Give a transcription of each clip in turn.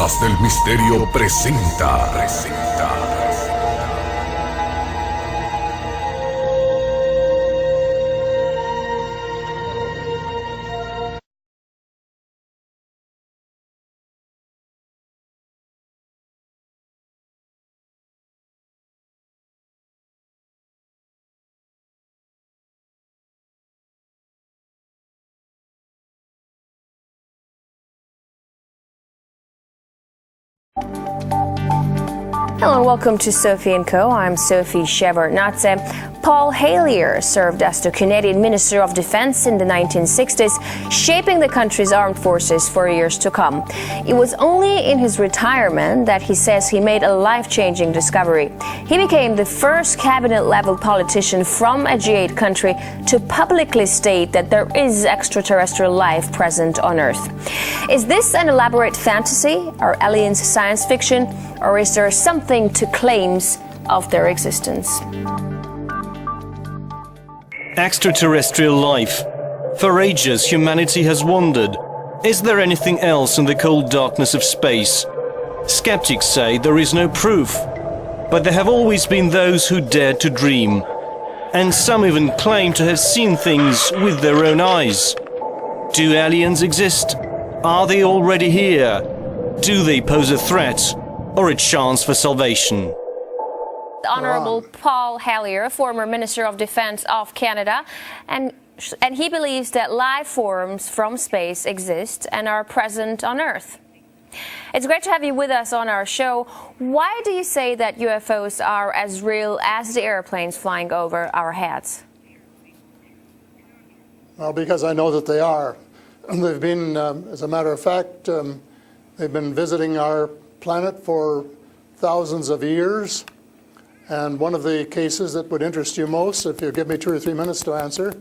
Detrás del Misterio presenta. Hello and welcome to Sophie & Co. I'm Sophie Shevardnadze. Paul HELLYER served as the Canadian Minister of Defense in the 1960s, shaping the country's armed forces for years to come. It was only in his retirement that he says he made a life-changing discovery. He became the first cabinet-level politician from a G8 country to publicly state that there is extraterrestrial life present on Earth. Is this an elaborate fantasy, or aliens science fiction, or is there something to claims of their existence? Extraterrestrial life. For ages, humanity has wondered, is there anything else in the cold darkness of space? Skeptics say there is no proof, but there have always been those who dared to dream, and some even claim to have seen things with their own eyes. Do aliens exist? Are they already here? Do they pose a threat or a chance for salvation? The Honourable Paul HELLYER, former Minister of Defense of Canada, and he believes that life forms from space exist and are present on Earth. It's great to have you with us on our show. Why do you say that UFOs are as real as the airplanes flying over our heads? Well, because I know that they are. They've been, as a matter of fact, they've been visiting our planet for thousands of years. And one of the cases that would interest you most, if you give me 2 or 3 minutes to answer,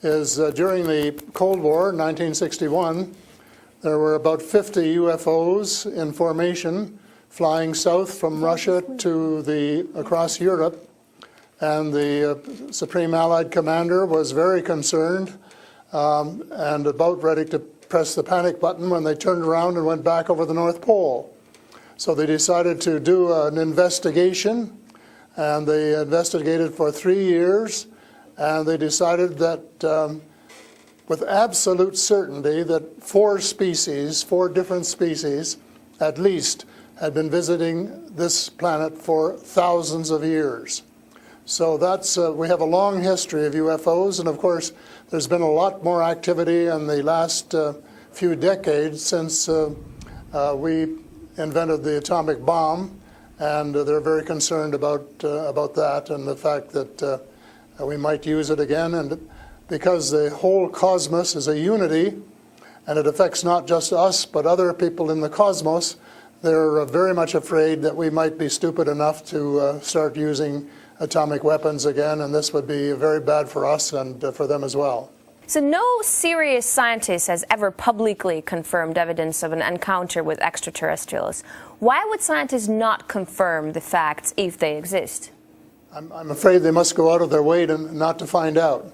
is during the Cold War, 1961, there were about 50 UFOs in formation flying south from Russia to across Europe. And the Supreme Allied Commander was very concerned and about ready to press the panic button when they turned around and went back over the North Pole. So they decided to do an investigation. And they investigated for 3 years, and they decided that with absolute certainty that 4 different species at least, had been visiting this planet for thousands of years. So that's, we have a long history of UFOs, and of course there's been a lot more activity in the last few decades since we invented the atomic bomb. And they're very concerned about that and the fact that we might use it again. And because the whole cosmos is a unity, and it affects not just us, but other people in the cosmos, they're very much afraid that we might be stupid enough to start using atomic weapons again, and this would be very bad for us and for them as well. So no serious scientist has ever publicly confirmed evidence of an encounter with extraterrestrials. Why would scientists not confirm the facts if they exist? I'm afraid they must go out of their way not to find out.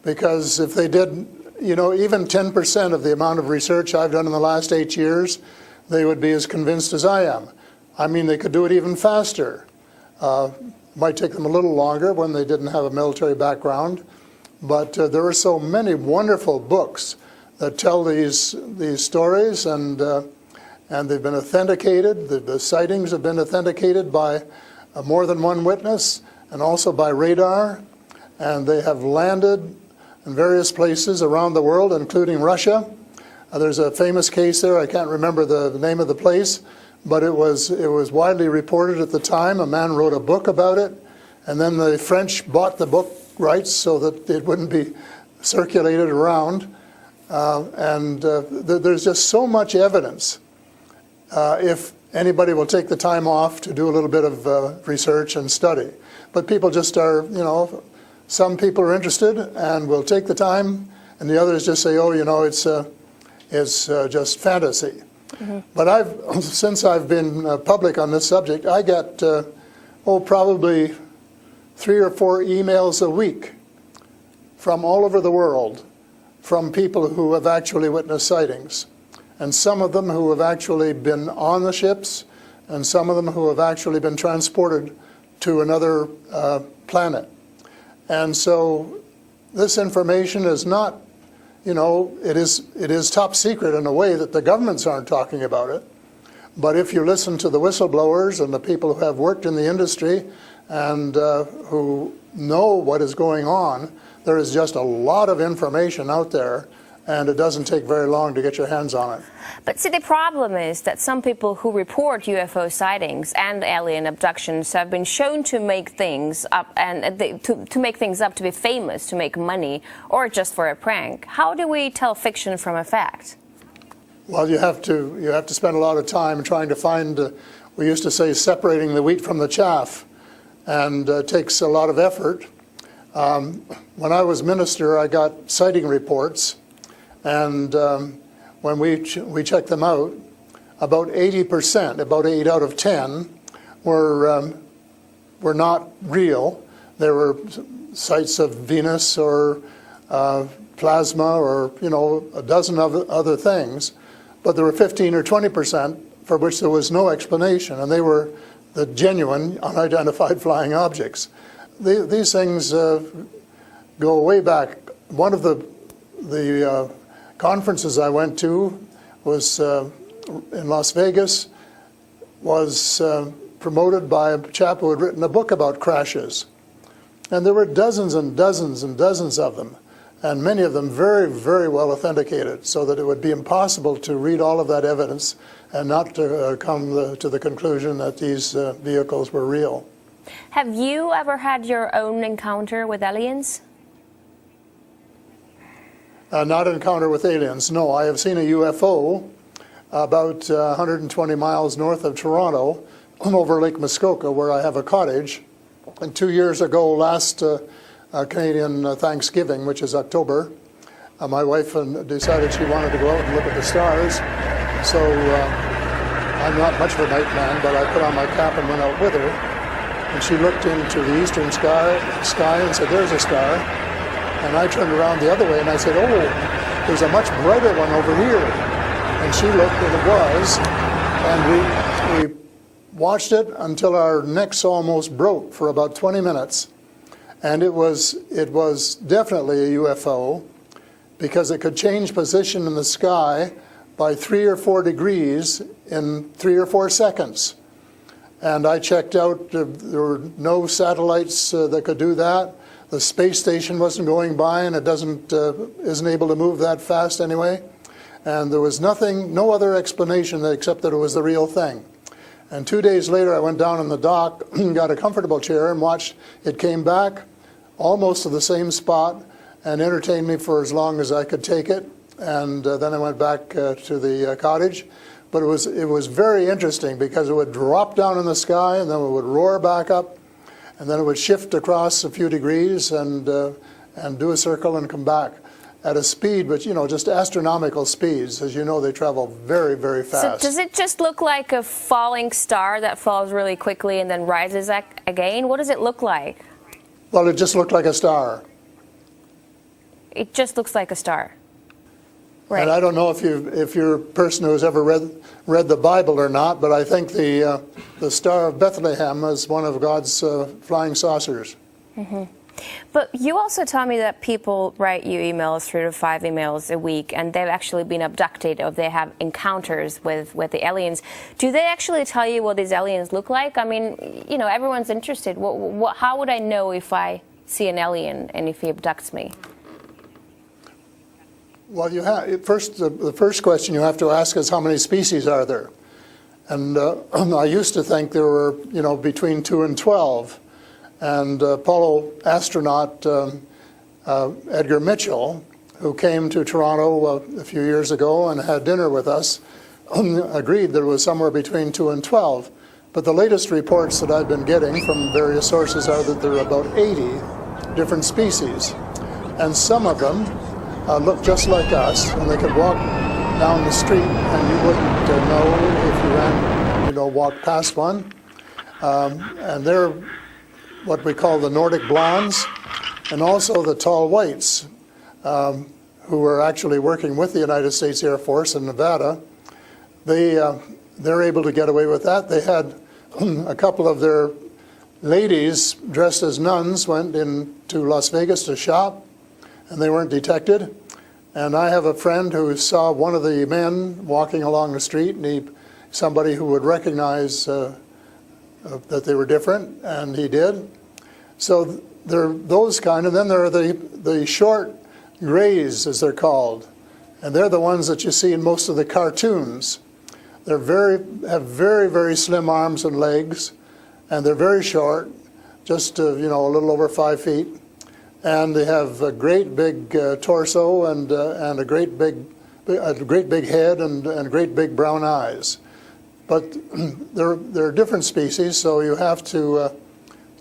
Because if they did, you know, even 10% of the amount of research I've done in the last 8 years, they would be as convinced as I am. I mean, they could do it even faster. It might take them a little longer when they didn't have a military background. But there are so many wonderful books that tell these stories, and they've been authenticated. The sightings have been authenticated by more than one witness, and also by radar. And they have landed in various places around the world, including Russia. There's a famous case there. I can't remember the name of the place, but it was widely reported at the time. A man wrote a book about it, and then the French bought the book rights so that it wouldn't be circulated around. There's just so much evidence. If anybody will take the time off to do a little bit of research and study. But people just are, you know, some people are interested and will take the time, and the others just say, oh, you know, it's just fantasy. Mm-hmm. But since I've been public on this subject, I get, probably 3 or 4 emails a week from all over the world from people who have actually witnessed sightings. and some of them who have actually been on the ships, and some of them who have actually been transported to another planet. And so this information is not, you know, it is top secret in a way that the governments aren't talking about it. But if you listen to the whistleblowers and the people who have worked in the industry and who know what is going on, there is just a lot of information out there, and it doesn't take very long to get your hands on it. But see, the problem is that some people who report UFO sightings and alien abductions have been shown to make things up, and to make things up to be famous, to make money, or just for a prank. How do we tell fiction from a fact? Well, you have to spend a lot of time trying to find, we used to say, separating the wheat from the chaff, and it takes a lot of effort. When I was minister, I got sighting reports, and when we checked them out, about 80%, about 8 out of 10, were not real. There were sights of Venus or plasma or, you know, a dozen other things, but there were 15 or 20% for which there was no explanation, and they were the genuine unidentified flying objects. These things go way back. One of the conferences I went to was in Las Vegas, was promoted by a chap who had written a book about crashes. And there were dozens and dozens and dozens of them, and many of them very, very well authenticated, so that it would be impossible to read all of that evidence and not to come to the conclusion that these vehicles were real. Have you ever had your own encounter with aliens? Not an encounter with aliens, no. I have seen a UFO about 120 miles north of Toronto over Lake Muskoka, where I have a cottage. And 2 years ago, last Canadian Thanksgiving, which is October, my wife decided she wanted to go out and look at the stars. So I'm not much of a night man, but I put on my cap and went out with her. And she looked into the eastern sky and said, "There's a star." And I turned around the other way and I said, "Oh, there's a much brighter one over here." And she looked, and it was. And we watched it until our necks almost broke for about 20 minutes. And it was definitely a UFO, because it could change position in the sky by 3 or 4 degrees in 3 or 4 seconds. And I checked out, there were no satellites that could do that. The space station wasn't going by, and it isn't able to move that fast anyway. And there was no other explanation except that it was the real thing. And 2 days later, I went down on the dock, got a comfortable chair, and watched it came back almost to the same spot and entertained me for as long as I could take it. And then I went back to the cottage. But it was very interesting, because it would drop down in the sky, and then it would roar back up, and then it would shift across a few degrees and do a circle and come back at a speed, but you know, just astronomical speeds. As you know, they travel very, very fast. So does it just look like a falling star that falls really quickly and then rises again? What does it look like? Well, it just looked like a star. It just looks like a star. Right. And I don't know if you're a person who has ever read the Bible or not, but I think the Star of Bethlehem is one of God's flying saucers. Mm-hmm. But you also tell me that people write you emails, 3 to 5 emails a week, and they've actually been abducted, or they have encounters with the aliens. Do they actually tell you what these aliens look like? I mean, you know, everyone's interested. How would I know if I see an alien and if he abducts me? Well, the first question you have to ask is, how many species are there? And I used to think there were, you know, between 2 and 12. And Apollo astronaut Edgar Mitchell, who came to Toronto a few years ago and had dinner with us, agreed there was somewhere between 2 and 12. But the latest reports that I've been getting from various sources are that there are about 80 different species. And some of them look just like us, and they could walk down the street and you wouldn't know if you ran, you know, walked past one. And they're what we call the Nordic blondes, and also the tall whites, who were actually working with the United States Air Force in Nevada they're able to get away with that. They had a couple of their ladies dressed as nuns went into Las Vegas to shop, and they weren't detected. And I have a friend who saw one of the men walking along the street, and somebody who would recognize that they were different, and he did. So there are those kind, and then there are the short grays, as they're called, and they're the ones that you see in most of the cartoons. They're have very, very slim arms and legs, and they're very short, just a little over 5 feet, and they have a great big torso and a great big head and great big brown eyes. But they're different species, so you have to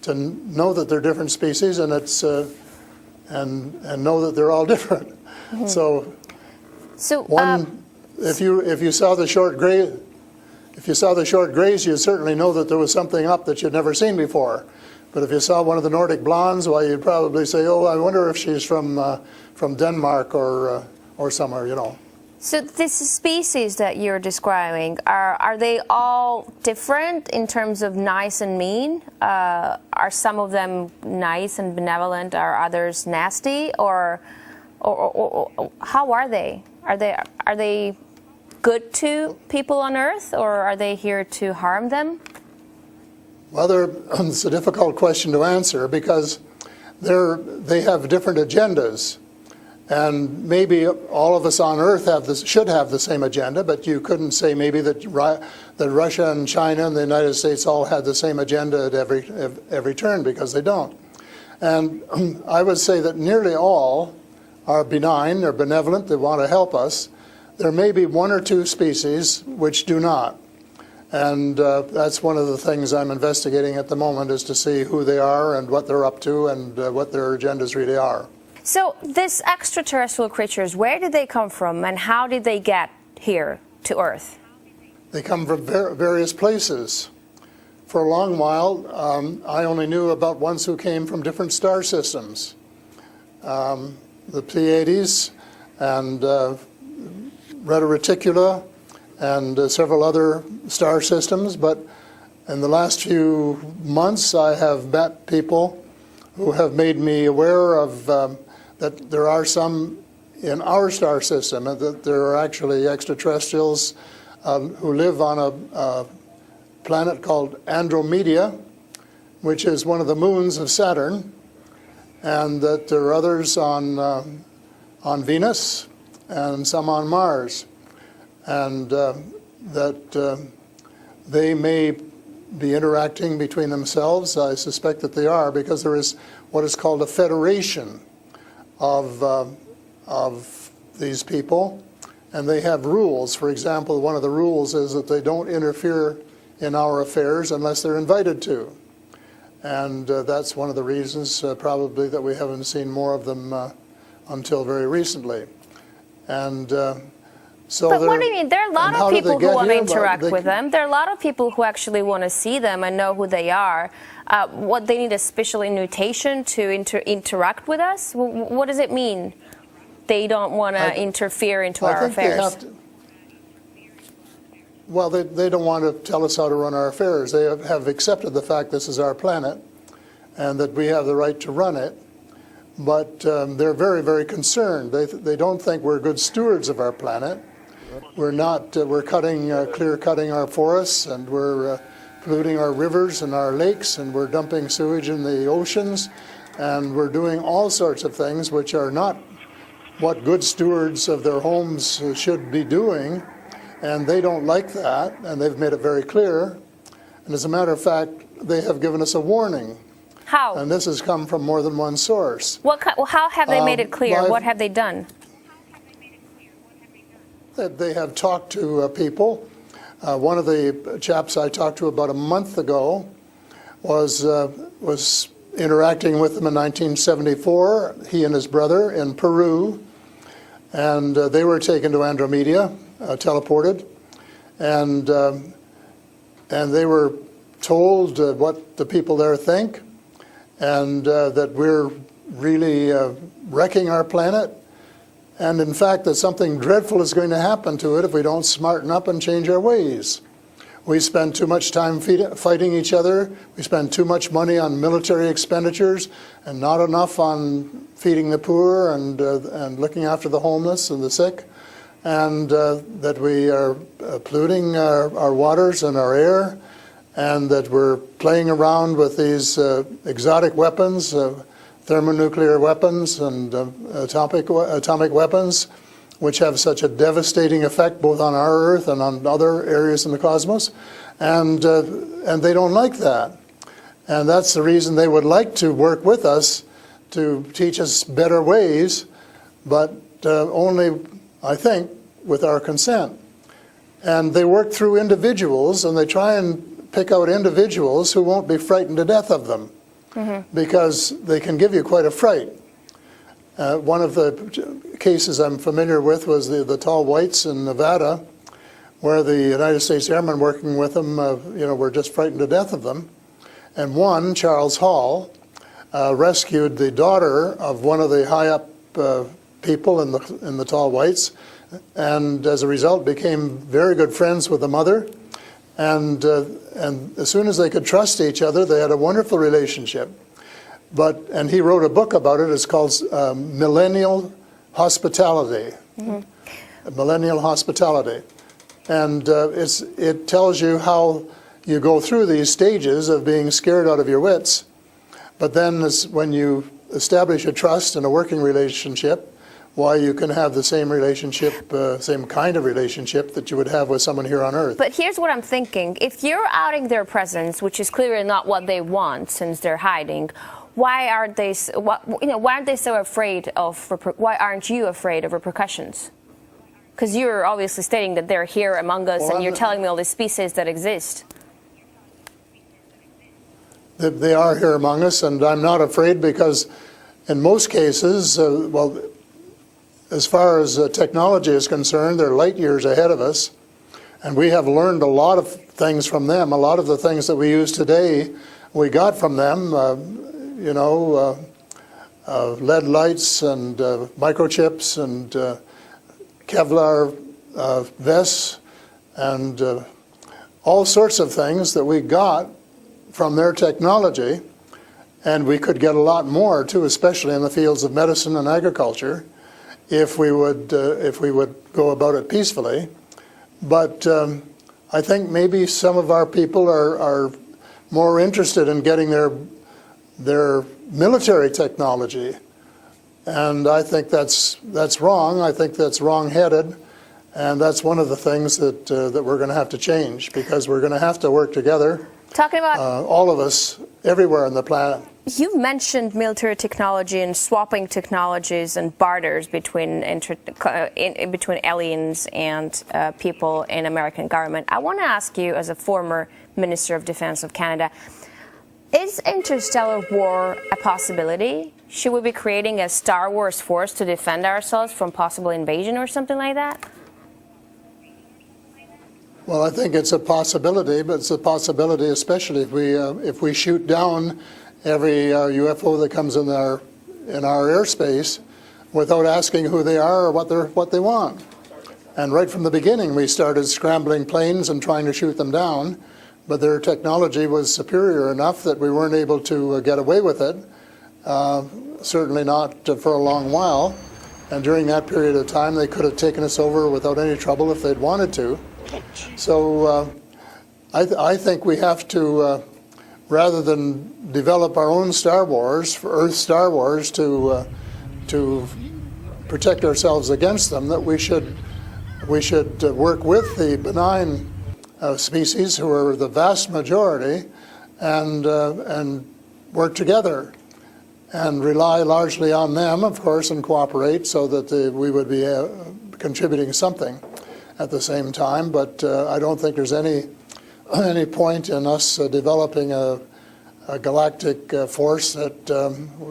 know that they're different species, and it's and know that they're all different. Mm-hmm. So if you saw the short gray, grays, you'd certainly know that there was something up that you'd never seen before. But if you saw one of the Nordic blondes, well, you'd probably say, "Oh, I wonder if she's from Denmark or somewhere." So these species that you're describing, are they all different in terms of nice and mean? Are some of them nice and benevolent? Are others nasty? Or how are they? Are they good to people on Earth, or are they here to harm them? Well, it's a difficult question to answer because they have different agendas. And maybe all of us on Earth should have the same agenda, but you couldn't say maybe that Russia and China and the United States all had the same agenda at every turn, because they don't. And I would say that nearly all are benign, they're benevolent, they want to help us. There may be one or two species which do not. And that's one of the things I'm investigating at the moment, is to see who they are and what they're up to and what their agendas really are. So these extraterrestrial creatures, where did they come from, and how did they get here to Earth? They come from various places. For a long while, I only knew about ones who came from different star systems. The Pleiades and Reta Reticula and several other star systems. But in the last few months, I have met people who have made me aware of that there are some in our star system, and that there are actually extraterrestrials who live on a planet called Andromeda, which is one of the moons of Saturn, and that there are others on Venus and some on Mars, and that they may be interacting between themselves. I suspect that they are, because there is what is called a federation of these people, and they have rules. For example, one of the rules is that they don't interfere in our affairs unless they're invited to. And that's one of the reasons probably that we haven't seen more of them until very recently. And so but what do you mean? There are a lot of people who want to interact with them. There are a lot of people who actually want to see them and know who they are. What, they need a special invitation to interact with us? What does it mean? They don't want to interfere into our affairs. Well, they don't want to tell us how to run our affairs. They have accepted the fact this is our planet and that we have the right to run it. But they're very, very concerned. They don't think we're good stewards of our planet. We're not. We're clear-cutting our forests, and we're polluting our rivers and our lakes, and we're dumping sewage in the oceans, and we're doing all sorts of things which are not what good stewards of their homes should be doing. And they don't like that, and they've made it very clear. And as a matter of fact, they have given us a warning. How? And this has come from more than one source. How have they made it clear? What have they done? They have talked to people. One of the chaps I talked to about a month ago was interacting with them in 1974, he and his brother, in Peru. And they were taken to Andromeda, teleported, and they were told what the people there think, and that we're really wrecking our planet, and in fact that something dreadful is going to happen to it if we don't smarten up and change our ways. We spend too much time fighting each other. We spend too much money on military expenditures and not enough on feeding the poor and looking after the homeless and the sick. And that we are polluting our waters and our air, and that we're playing around with these exotic weapons, thermonuclear weapons and atomic weapons, which have such a devastating effect both on our Earth and on other areas in the cosmos, and they don't like that. And that's the reason they would like to work with us to teach us better ways, but only, I think, with our consent. And they work through individuals, and they try and pick out individuals who won't be frightened to death of them, because they can give you quite a fright. One of the cases I'm familiar with was the tall whites in Nevada, where the United States Airmen working with them, were just frightened to death of them. And one, Charles Hall, rescued the daughter of one of the high-up people in the tall whites, and as a result became very good friends with the mother. And as soon as they could trust each other, they had a wonderful relationship. And he wrote a book about it. It's called Millennial Hospitality. Millennial Hospitality. And it tells you how you go through these stages of being scared out of your wits. But then when you establish a trust and a working relationship, why you can have the same relationship, same kind of relationship that you would have with someone here on Earth. But here's what I'm thinking. If you're outing their presence, which is clearly not what they want since they're hiding, why aren't they so afraid of, why aren't you afraid of repercussions? Because you're obviously stating that they're here among us, and you're telling me all these species that exist. They are here among us, and I'm not afraid because in most cases, as far as technology is concerned, they're light years ahead of us, and we have learned a lot of things from them. A lot of the things that we use today, we got from them, lead lights and microchips and Kevlar vests and all sorts of things that we got from their technology, and we could get a lot more too, especially in the fields of medicine and agriculture, if we would go about it peacefully. But I think maybe some of our people are more interested in getting their military technology, and I think that's wrong. I think that's wrong-headed, and that's one of the things that we're going to have to change, because we're going to have to work together. Talking about all of us, everywhere on the planet. You've mentioned military technology and swapping technologies and barters between aliens and people in American government. I want to ask you, as a former Minister of Defense of Canada, is interstellar war a possibility? Should we be creating a Star Wars force to defend ourselves from possible invasion or something like that? Well, I think it's a possibility, but it's a possibility especially if we shoot down every UFO that comes in our airspace without asking who they are or what they want. And right from the beginning, we started scrambling planes and trying to shoot them down, but their technology was superior enough that we weren't able to get away with it. Certainly not for a long while. And during that period of time, they could have taken us over without any trouble if they'd wanted to. So I think we have to, rather than develop our own Star Wars, for Earth Star Wars, to protect ourselves against them, that we should work with the benign species, who are the vast majority, and work together and rely largely on them, of course, and cooperate so that we would be contributing something at the same time. But I don't think there's any point in us developing a galactic force that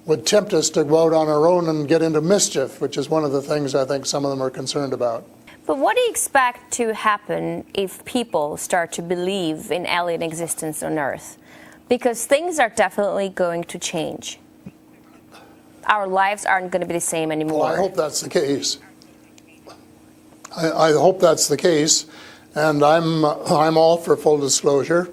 would tempt us to go out on our own and get into mischief, which is one of the things I think some of them are concerned about. But what do you expect to happen if people start to believe in alien existence on Earth? Because things are definitely going to change. our lives aren't going to be the same anymore. Well, I hope that's the case. I hope that's the case, and I'm all for full disclosure,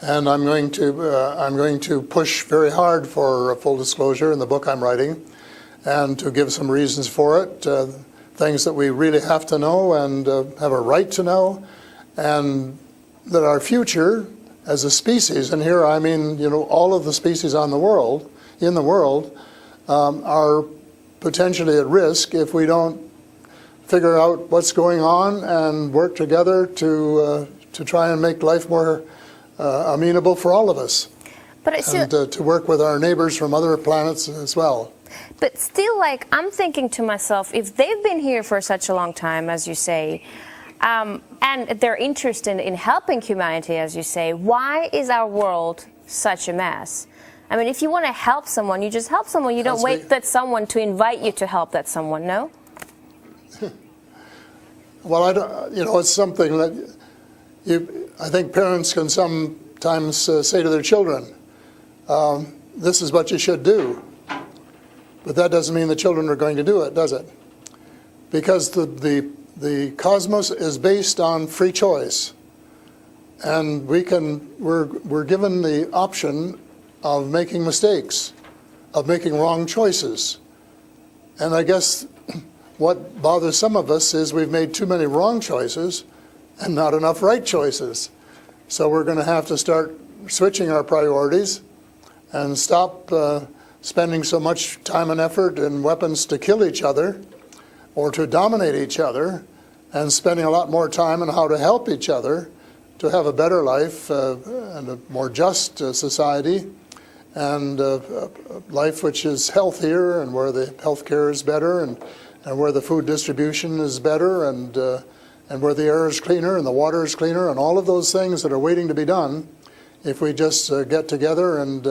and I'm going to push very hard for full disclosure in the book I'm writing, and to give some reasons for it, things that we really have to know and have a right to know, and that our future as a species, and here I mean, you know, all of the species in the world, are potentially at risk if we don't figure out what's going on and work together to try and make life more amenable for all of us. But it's and to work with our neighbors from other planets as well. But still, like, I'm thinking to myself, if they've been here for such a long time, as you say, and they're interested in helping humanity, as you say, why is our world such a mess? I mean, if you want to help someone, you just help someone. You don't wait for someone to invite you to help that someone, no? Well, I don't, you know, it's something that I think parents can sometimes say to their children, this is what you should do. But that doesn't mean the children are going to do it, does it? Because the cosmos is based on free choice. And we're given the option of making mistakes, of making wrong choices. And I guess what bothers some of us is we've made too many wrong choices and not enough right choices. So we're going to have to start switching our priorities and stop spending so much time and effort and weapons to kill each other or to dominate each other, and spending a lot more time on how to help each other to have a better life and a more just society, and a life which is healthier and where the health care is better, and where the food distribution is better, and where the air is cleaner and the water is cleaner, and all of those things that are waiting to be done if we just get together and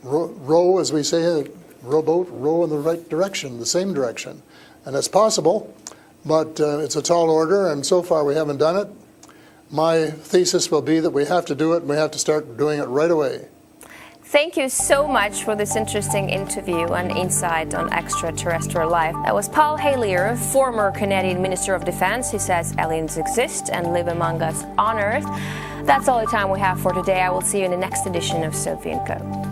row, as we say, rowboat, row in the right direction, the same direction. And it's possible, but it's a tall order, and so far we haven't done it. My thesis will be that we have to do it, and we have to start doing it right away. Thank you so much for this interesting interview and insight on extraterrestrial life. That was Paul HELLYER, former Canadian Minister of Defense, who says aliens exist and live among us on Earth. That's all the time we have for today. I will see you in the next edition of Sophie & Co.